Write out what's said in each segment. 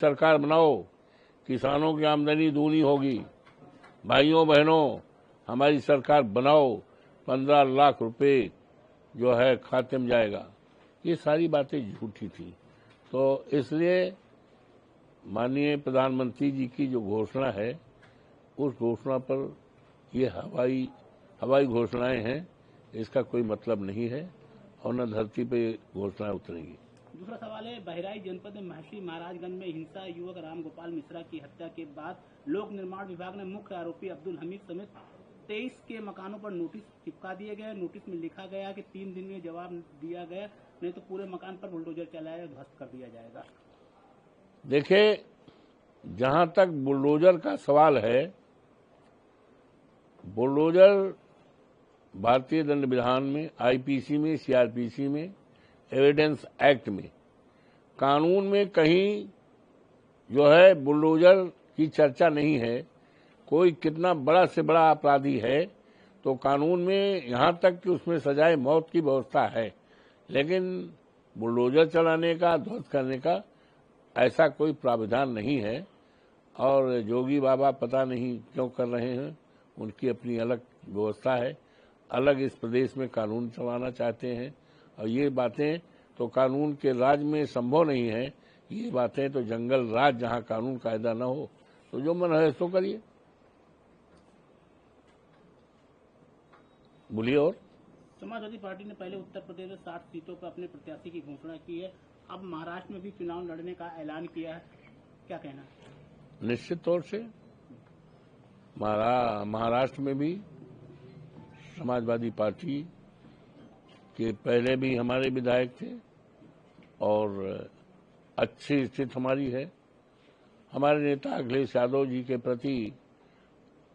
सरकार बनाओ, किसानों की आमदनी दूनी होगी। भाइयों बहनों, हमारी सरकार बनाओ, 15 लाख रुपए जो है खाते में जाएगा। ये सारी बातें झूठी थी। तो इसलिए माननीय प्रधानमंत्री जी की जो घोषणा है, उस घोषणा पर ये हवाई घोषणाएं हैं, इसका कोई मतलब नहीं है और न धरती पे घोषणाएं उतरेंगी। दूसरा सवाल है, बहराइच जनपद में महर्षि महाराजगंज में हिंसा, युवक राम गोपाल मिश्रा की हत्या के बाद लोक निर्माण विभाग ने मुख्य आरोपी अब्दुल हमीद समेत 23 के मकानों पर नोटिस चिपका दिए गए। नोटिस में लिखा गया कि 3 दिन में जवाब दिया गया, नहीं तो पूरे मकान पर बुलडोजर चलाया ध्वस्त कर दिया जाएगा। देखिए, जहां तक बुलडोजर का सवाल है, बुलडोजर भारतीय दंड विधान में, आईपीसी में, सीआरपीसी में, एविडेंस एक्ट में, कानून में कहीं जो है बुलडोजर की चर्चा नहीं है। कोई कितना बड़ा से बड़ा अपराधी है तो कानून में यहां तक कि उसमें सजाए मौत की व्यवस्था है, लेकिन बुलडोजर चलाने का, ध्वस्त करने का ऐसा कोई प्रावधान नहीं है। और जोगी बाबा पता नहीं क्यों कर रहे हैं, उनकी अपनी अलग व्यवस्था है, अलग इस प्रदेश में कानून चलाना चाहते हैं। और ये बातें तो कानून के राज में संभव नहीं है। ये बातें तो जंगल राज, जहां कानून कायदा न हो, तो जो मन है सो करिए। बोलिए। और समाजवादी पार्टी ने पहले उत्तर प्रदेश में 60 सीटों पर अपने प्रत्याशी की घोषणा की है, अब महाराष्ट्र में भी चुनाव लड़ने का ऐलान किया है, क्या कहना है? निश्चित तौर से महाराष्ट्र में भी समाजवादी पार्टी के पहले भी हमारे विधायक थे और अच्छी स्थिति हमारी है। हमारे नेता अखिलेश यादव जी के प्रति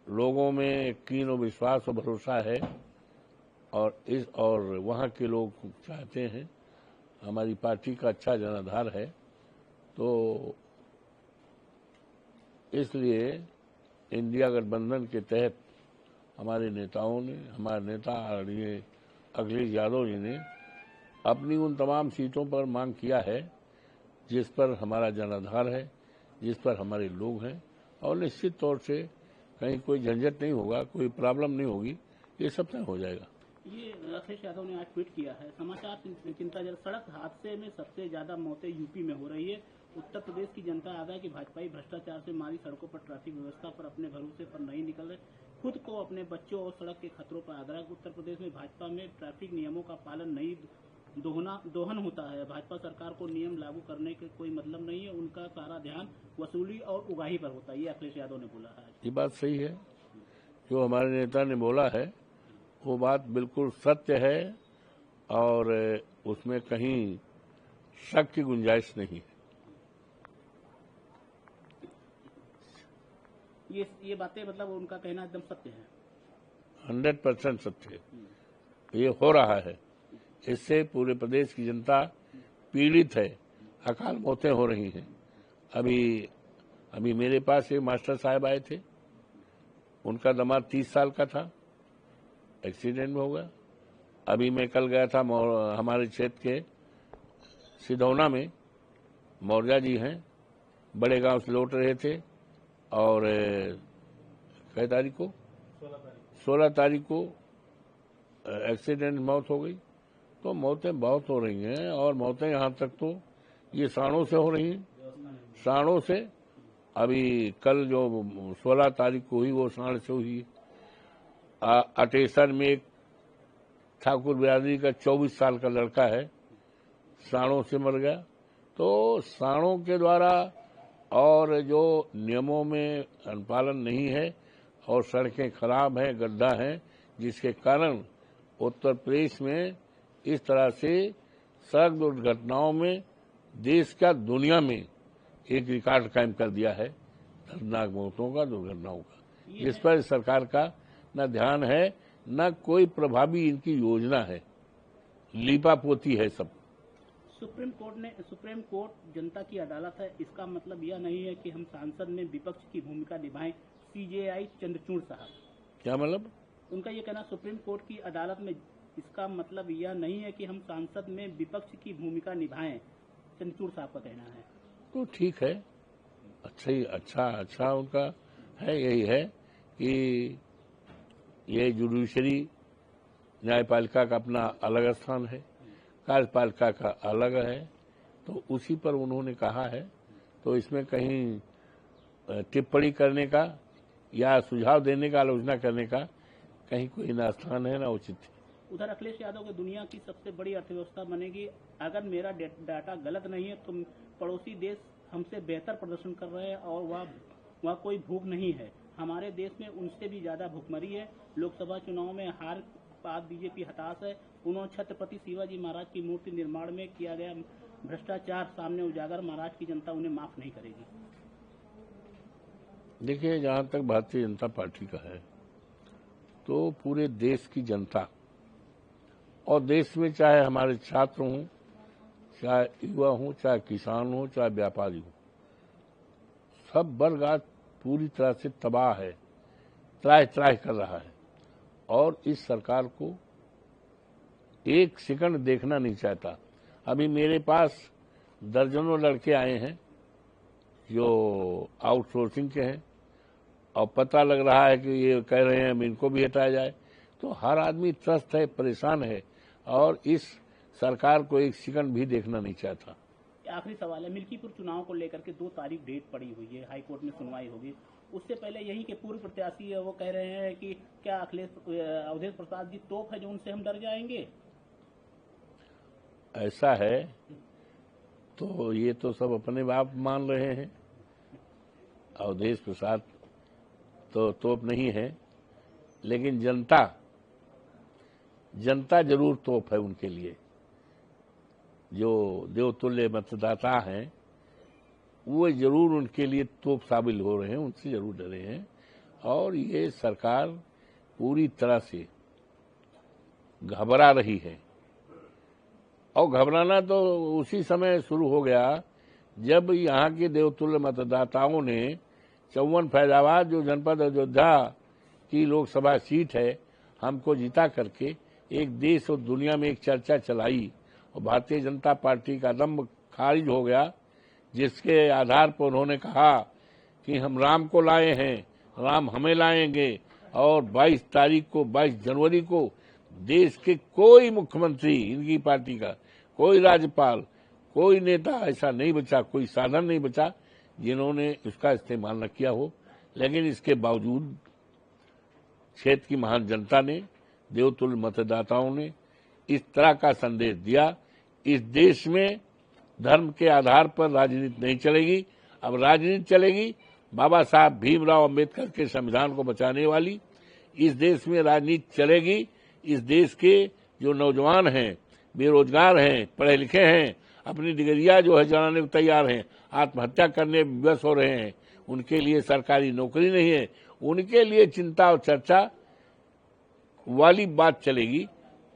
लोगों में कीन और विश्वास और भरोसा है और वहां के लोग चाहते हैं, हमारी पार्टी का अच्छा जनाधार है। तो इसलिए इंडिया गठबंधन के तहत हमारे नेताओं ने, हमारे नेता आदरणीय अखिलेश यादव जी ने अपनी उन तमाम सीटों पर मांग किया है जिस पर हमारा जनाधार है, जिस पर हमारे लोग हैं। और निश्चित तौर से कहीं कोई झंझट नहीं होगा, कोई प्रॉब्लम नहीं होगी, ये सब तय हो जाएगा। ये अखिलेश यादव ने आज ट्वीट किया है, समाचार चिंता जल, सड़क हादसे में सबसे ज्यादा मौतें यूपी में हो रही है। उत्तर प्रदेश की जनता आगाह की भाजपाई भ्रष्टाचार से मारी सड़कों पर ट्रैफिक व्यवस्था पर अपने भरोसे पर नहीं निकल रहे, खुद को, अपने बच्चों और सड़क के खतरों पर आग्रह। उत्तर प्रदेश में भाजपा में ट्रैफिक नियमों का पालन नहीं, दोहन होता है। भाजपा सरकार को नियम लागू करने के कोई मतलब नहीं है, उनका सारा ध्यान वसूली और उगाही पर होता है, ये अखिलेश यादव ने बोला है। ये बात सही है, जो हमारे नेता ने बोला है वो बात बिल्कुल सत्य है और उसमें कहीं शक की गुंजाइश नहीं है। ये बातें मतलब उनका कहना एकदम सत्य है, 100% सत्य है। ये हो रहा है, इससे पूरे प्रदेश की जनता पीड़ित है, अकाल मौतें हो रही हैं। अभी मेरे पास एक मास्टर साहब आए थे, उनका दामाद 30 साल का था, एक्सीडेंट में हो गया। अभी मैं कल गया था हमारे क्षेत्र के सिधौना में, मौर्या जी हैं, बड़े गांव से लौट रहे थे और कई तारीख को 16 तारीख को एक्सीडेंट मौत हो गई। तो मौतें बहुत हो रही हैं और मौतें यहाँ तक तो ये साणों से हो रही हैं, साणों से। अभी कल जो 16 तारीख को हुई वो साण से हुई। अटेसर में एक ठाकुर बिरादरी का 24 साल का लड़का है, साणों से मर गया। तो साणों के द्वारा और जो नियमों में अनुपालन नहीं है और सड़कें खराब हैं, गड्ढा हैं, जिसके कारण उत्तर प्रदेश में इस तरह से सड़क दुर्घटनाओं में देश का, दुनिया में एक रिकॉर्ड कायम कर दिया है, दर्दनाक मौतों का, दुर्घटनाओं का, जिस पर सरकार का न ध्यान है, न कोई प्रभावी इनकी योजना है, लीपापोती है सब। सुप्रीम कोर्ट जनता की अदालत है, इसका मतलब यह नहीं है कि हम सांसद में विपक्ष की भूमिका निभाएं। सीजेआई चंद्रचूड़ साहब, क्या मतलब? उनका ये कहना, सुप्रीम कोर्ट की अदालत में, इसका मतलब यह नहीं है कि हम सांसद में विपक्ष की भूमिका निभाएं, चंद्रचूड़ साहब का कहना है। तो ठीक है, अच्छा उनका है, यही है कि ये जुडिशरी न्यायपालिका का अपना अलग स्थान है, कार्यपालिका का अलग है, तो उसी पर उन्होंने कहा है। तो इसमें कहीं टिप्पणी करने का या सुझाव देने का, आलोचना करने का कहीं कोई ना स्थान है ना उचित है। उधर अखिलेश यादव के दुनिया की सबसे बड़ी अर्थव्यवस्था बनेगी, अगर मेरा डाटा गलत नहीं है तो पड़ोसी देश हमसे बेहतर प्रदर्शन कर रहे हैं और वह कोई भूख नहीं है। हमारे देश में उनसे भी ज्यादा भूखमरी है। लोकसभा चुनाव में हार बाद बीजेपी हताश है। उन्होंने छत्रपति शिवाजी महाराज की मूर्ति निर्माण में किया गया भ्रष्टाचार सामने उजागर, महाराज की जनता उन्हें माफ नहीं करेगी। देखिए, जहां तक भारतीय जनता पार्टी का है तो पूरे देश की जनता और देश में चाहे हमारे छात्र हों, चाहे युवा हों, चाहे किसान हों, चाहे व्यापारी हों, सब वर्ग आज पूरी तरह से तबाह है, त्राह कर रहा है और इस सरकार को एक सेकंड देखना नहीं चाहता। अभी मेरे पास दर्जनों लड़के आए हैं जो आउटसोर्सिंग के हैं और पता लग रहा है कि ये कह रहे हैं इनको भी हटाया जाए। तो हर आदमी त्रस्त है, परेशान है और इस सरकार को एक सेकंड भी देखना नहीं चाहता। आखिरी सवाल है, मिल्कीपुर चुनाव को लेकर के 2 तारीख डेट पड़ी हुई है, हाईकोर्ट में सुनवाई होगी। उससे पहले यही के पूर्व प्रत्याशी है वो कह रहे हैं कि क्या अवधेश प्रसाद जी तोप है जो उनसे हम डर जाएंगे। ऐसा है तो ये तो सब अपने बाप मान रहे हैं। अवधेश प्रसाद तो तोप नहीं है, लेकिन जनता जरूर तोप है उनके लिए। जो देवतुल्य मतदाता हैं वो जरूर उनके लिए तोप साबिल हो रहे हैं, उनसे जरूर डरे हैं। और ये सरकार पूरी तरह से घबरा रही है और घबराना तो उसी समय शुरू हो गया जब यहाँ के देवतुल्य मतदाताओं ने 54 फैजाबाद जो जनपद अयोध्या की लोकसभा सीट है हमको जिता करके एक देश और दुनिया में एक चर्चा चलाई और भारतीय जनता पार्टी का दम खारिज हो गया, जिसके आधार पर उन्होंने कहा कि हम राम को लाए हैं, राम हमें लाएंगे। और 22 जनवरी को देश के कोई मुख्यमंत्री, इनकी पार्टी का कोई राज्यपाल, कोई नेता ऐसा नहीं बचा, कोई साधन नहीं बचा जिन्होंने उसका इस्तेमाल न किया हो। लेकिन इसके बावजूद क्षेत्र की महान जनता ने, देवतुल्य मतदाताओं ने इस तरह का संदेश दिया, इस देश में धर्म के आधार पर राजनीति नहीं चलेगी। अब राजनीति चलेगी बाबा साहब भीमराव अंबेडकर के संविधान को बचाने वाली। इस देश में राजनीति चलेगी, इस देश के जो नौजवान हैं, बेरोजगार हैं, पढ़े लिखे हैं, अपनी डिग्रियां जो है जलाने को तैयार हैं, आत्महत्या करने में विवश हो रहे हैं, उनके लिए सरकारी नौकरी नहीं है, उनके लिए चिंता और चर्चा वाली बात चलेगी,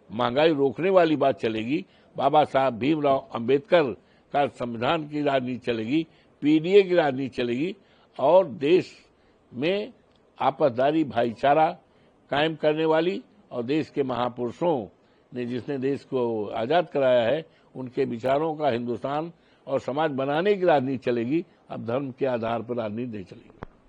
महंगाई रोकने वाली बात चलेगी, बाबा साहब भीमराव अंबेडकर का संविधान की राजनीति चलेगी, पीडीए की राजनीति चलेगी और देश में आपसदारी भाईचारा कायम करने वाली और देश के महापुरुषों ने जिसने देश को आजाद कराया है उनके विचारों का हिंदुस्तान और समाज बनाने की राजनीति चलेगी। अब धर्म के आधार पर राजनीति नहीं चलेगी।